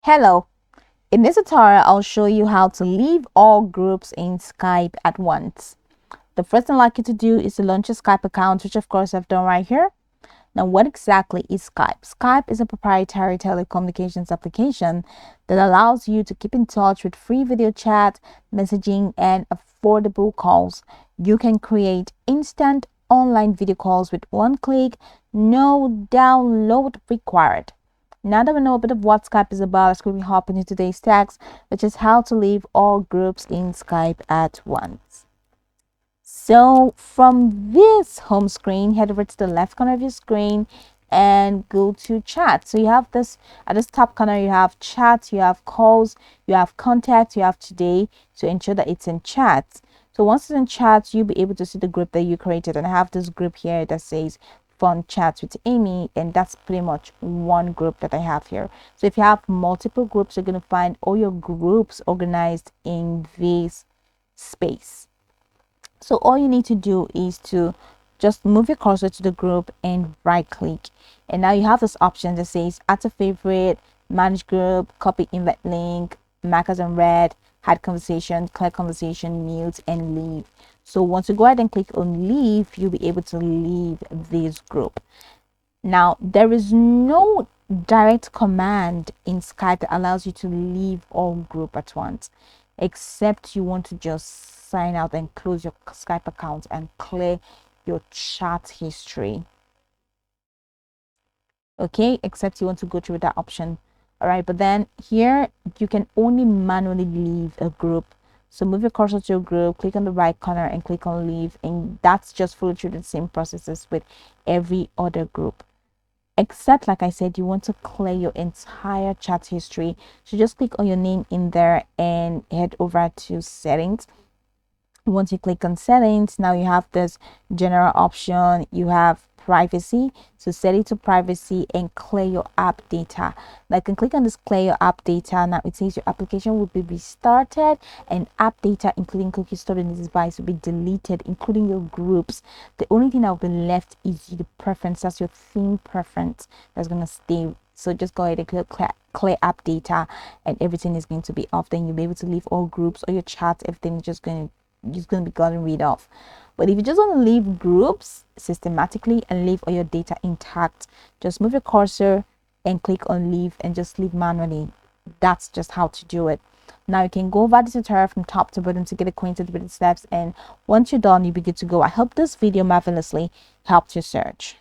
Hello, in this tutorial I'll show you how to leave all groups in Skype at once. The first thing I'd like you to do is to launch your Skype account, which of course I've done right here. Now, what exactly is Skype? Skype is a proprietary telecommunications application that allows you to keep in touch with free video chat, messaging, and affordable calls. You can create instant online video calls with one click, no download required. Now that we know a bit of what Skype is about, let's quickly hop into today's text, which is how to leave all groups in Skype at once. So from this home screen, head over to the left corner of your screen and go to chat. So you have this at this top corner, you have chat, you have calls, you have contact, you have today, to ensure that it's in chat. So once it's in chat, you'll be able to see the group that you created, and I have this group here that says fun chats with Amy, and that's pretty much one group that I have here. So if you have multiple groups, you're going to find all your groups organized in this space. So all you need to do is to just move your cursor to the group and right click, and now you have this option that says add to favorite, manage group, copy invite link, mark as on red, hide conversation, clear conversation, mute, and leave. So once you go ahead and click on leave, you'll be able to leave this group. Now, there is no direct command in Skype that allows you to leave all group at once, except you want to just sign out and close your Skype account and clear your chat history. Okay, except you want to go through that option. All right, but then here you can only manually leave a group. So move your cursor to your group, click on the right corner and click on leave, and that's just follow through the same processes with every other group. Except, like I said, you want to clear your entire chat history. So just click on your name in there and head over to settings. Once you click on settings, now you have this general option, you have privacy, so set it to privacy and clear your app data. Now you can click on this clear your app data. Now it says your application will be restarted and app data including cookies stored in this device will be deleted, including your groups. The only thing that will be left is the preference, that's your theme preference, that's going to stay. So just go ahead and click clear app data and everything is going to be off. Then you'll be able to leave all groups or your chats, everything is just going to be gotten rid of. But if you just want to leave groups systematically and leave all your data intact, just move your cursor and click on leave and just leave manually. That's just how to do it. Now you can go over the tutorial from top to bottom to get acquainted with the steps, and once you're done, you'll be good to go. I hope this video marvelously helped your search.